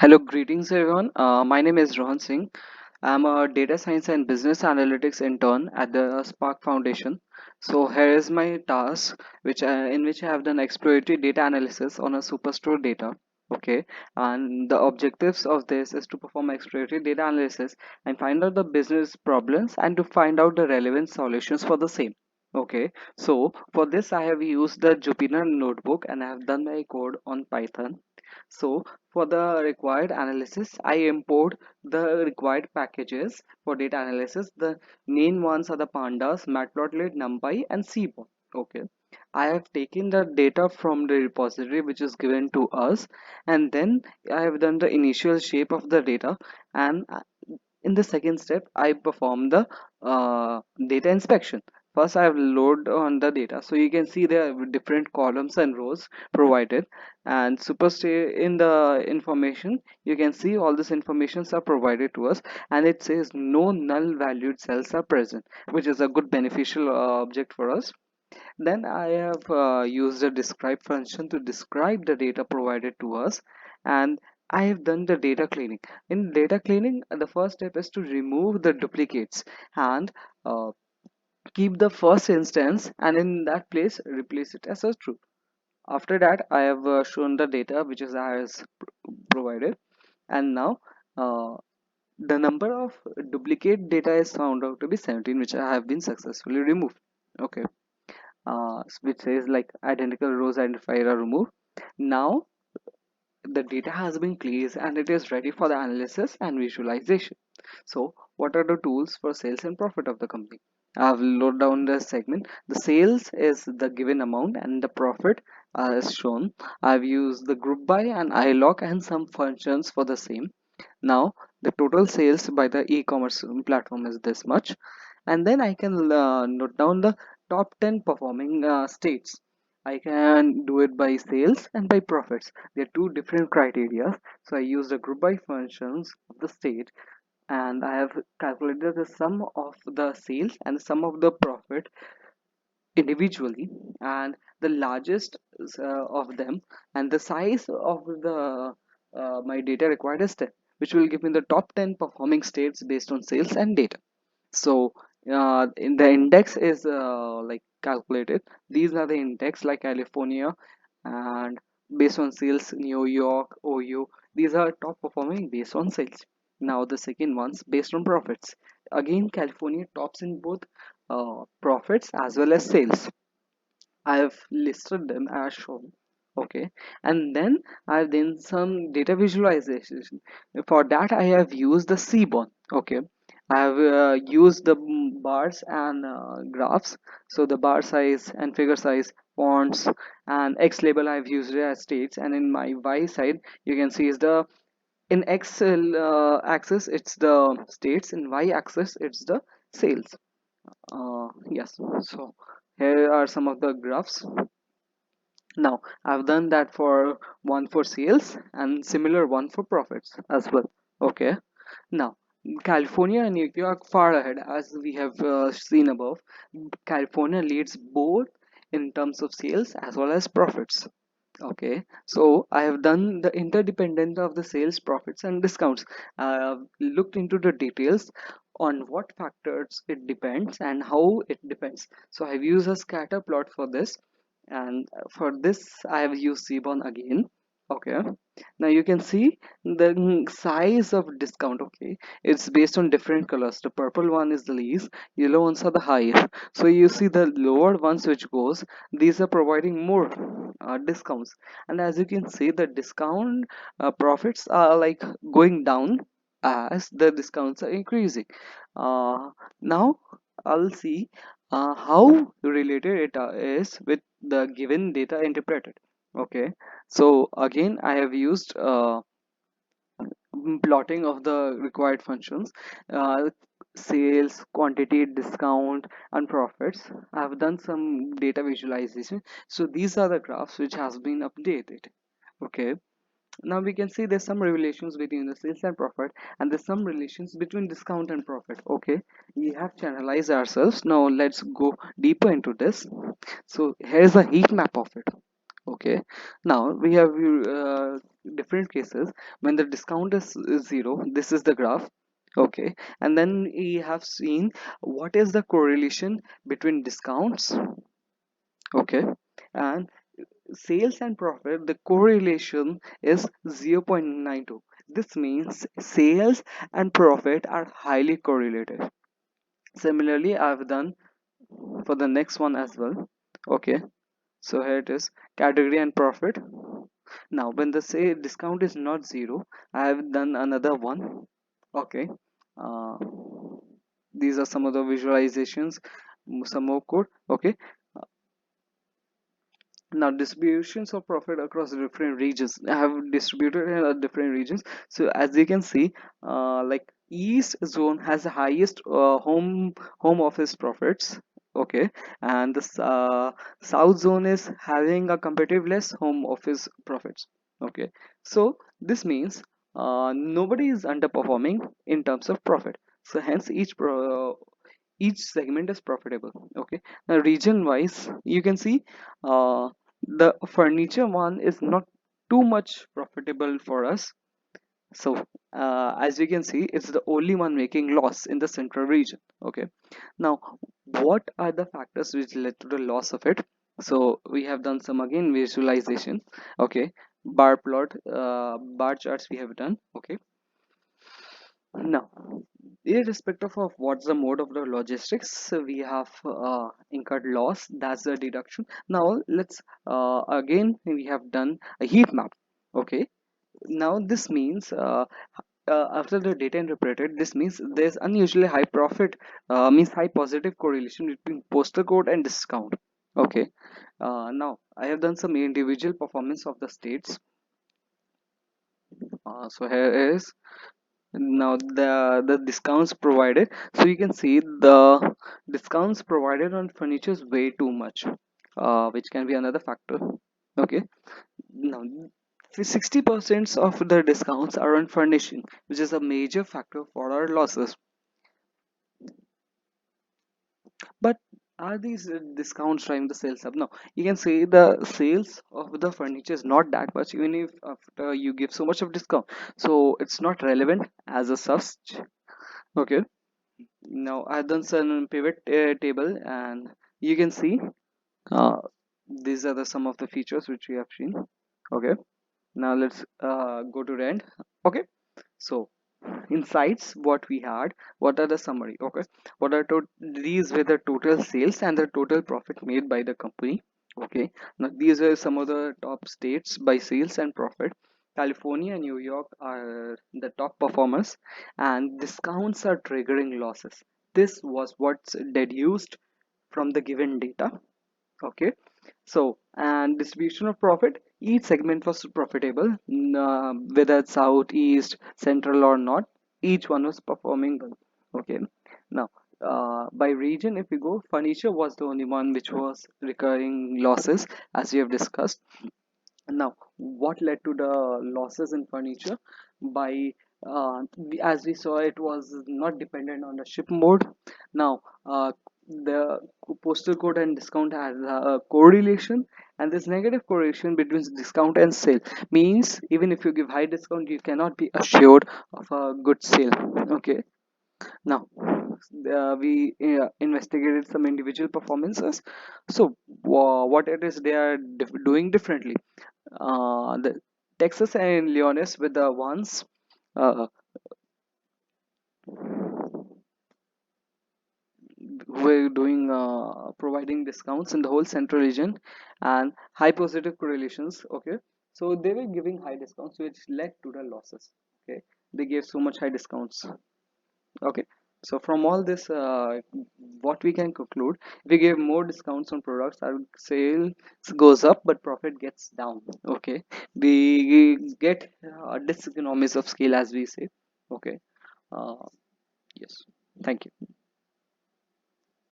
Hello, greetings everyone. My name is Rohan Singh. I'm a data science and business analytics intern at the Spark Foundation. So here is my task, in which I have done exploratory data analysis on a superstore data. Okay, and the objectives of this is to perform exploratory data analysis and find out the business problems and to find out the relevant solutions for the same. Okay, so for this I have used the Jupyter notebook and I have done my code on Python. So for the required analysis, I import the required packages for data analysis. The main ones are the pandas, matplotlib, numpy, and seaborn. Okay. I have taken the data from the repository which is given to us, and then I have done the initial shape of the data, and in the second step I perform the data inspection. First I have load on the data, so you can see there are different columns and rows provided, and superstay in the information you can see all this informations are provided to us, and it says no null valued cells are present, which is a good beneficial object for us. Then I have used a describe function to describe the data provided to us, and I have done the data cleaning. In data cleaning, the first step is to remove the duplicates and uh, keep the first instance, and in that place replace it as a true. After that, I have shown the data which is as provided, and now uh, the number of duplicate data is found out to be 17, which I have been successfully removed. Okay, which says like identical rows identified are removed. Now the data has been cleansed and it is ready for the analysis and visualization. So what are the tools for sales and profit of the company? I've loaded down the segment. The sales is the given amount and the profit is shown. I've used the group by and iLog and some functions for the same. Now the total sales by the e-commerce platform is this much, and then I can note down the top 10 performing states. I can do it by sales and by profits. There are two different criteria, so I use the group by functions of the state, and I have calculated the sum of the sales and the sum of the profit individually, and the largest of them and the size of the my data required is 10, which will give me the top 10 performing states based on sales and data. So in the index is like calculated. These are the index like California, and based on sales New York, OU. These are top performing based on sales. Now the second ones based on profits. Again, California tops in both profits as well as sales. I have listed them as shown. Okay, and then I have done some data visualization. For that, I have used the Seaborn. Okay, I have used the bars and graphs. So the bar size and figure size, fonts, and X label I've used it as states. And in my Y side, you can see is the in X axis it's the states. In Y axis it's the sales. Yes. So here are some of the graphs. Now I've done that for one for sales and similar one for profits as well. Okay. Now California and New York far ahead, as we have seen above. California leads both in terms of sales as well as profits. Okay, so I have done the interdependence of the sales, profits, and discounts. I have looked into the details on what factors it depends and how it depends. So I have used a scatter plot for this, and for this I have used Seaborn again. Okay, now you can see the size of discount. Okay, it's based on different colors. The purple one is the least, yellow ones are the higher. So you see the lower ones which goes, these are providing more discounts, and as you can see the discount profits are like going down as the discounts are increasing. Now I'll see how related it is with the given data interpreted. Okay, so again I have used plotting of the required functions, uh, sales, quantity, discount, and profits. I've done some data visualization, so these are the graphs which has been updated. Okay, now we can see there's some relations between the sales and profit, and there's some relations between discount and profit. Okay, we have to analyze ourselves. Now let's go deeper into this. So here's a heat map of it. Okay, now we have different cases. When the discount is zero, this is the graph. Okay, and then we have seen what is the correlation between discounts, okay, and sales and profit. The correlation is 0.92. This means sales and profit are highly correlated. Similarly, I've done for the next one as well. Okay, so here it is, category and profit. Now when the say discount is not zero, I have done another one. Okay, uh, these are some of the visualizations, some more code. Okay, now distributions of profit across different regions. I have distributed in different regions. So as you can see, like east zone has the highest home office profits. Okay, and the south zone is having a comparative less home office profits. Okay, so this means nobody is underperforming in terms of profit, so hence each segment is profitable. Okay, now region wise you can see the furniture one is not too much profitable for us. So as you can see, it's the only one making loss in the central region. Okay, now what are the factors which led to the loss of it? So we have done some again visualization. Okay, bar plot, bar charts we have done. Okay, now irrespective of what's the mode of the logistics, we have incurred loss. That's the deduction. Now let's again we have done a heat map. Okay, now this means after the data interpreted, this means there's unusually high profit, means high positive correlation between postal code and discount. Okay, now I have done some individual performance of the states. So here is now the discounts provided. So you can see the discounts provided on furniture is way too much, which can be another factor. Okay, now 60% of the discounts are on furnishing, which is a major factor for our losses. But are these discounts driving the sales up? No, you can say the sales of the furniture is not that much, even if after you give so much of discount, so it's not relevant as a such. Okay, now I've done some pivot table, and you can see uh, these are the some of the features which we have seen. Okay, now let's go to rent. Okay, so insights what we had, what are the summary. Okay, what are these were the total sales and the total profit made by the company. Okay, now these are some of the top states by sales and profit. California and New York are the top performers, and discounts are triggering losses. This was what's deduced from the given data. Okay, so and distribution of profit, each segment was profitable, whether it's south, east, central or not, each one was performing well. Okay, now by region if we go, furniture was the only one which was recurring losses, as we have discussed. Now what led to the losses in furniture? By as we saw, it was not dependent on the ship mode. Now the postal code and discount has a correlation, and this negative correlation between discount and sale means even if you give high discount, you cannot be assured of a good sale. Okay, now we investigated some individual performances. So what it is they are doing differently. The Texas and Leones were the ones uh, who were doing providing discounts in the whole central region and high positive correlations. Okay, so they were giving high discounts, which led to the losses. Okay, they gave so much high discounts. Okay, so from all this, what we can conclude, if we give more discounts on products, our sales goes up but profit gets down. Okay, we get diseconomies of scale, as we say. Okay, uh, yes, thank you.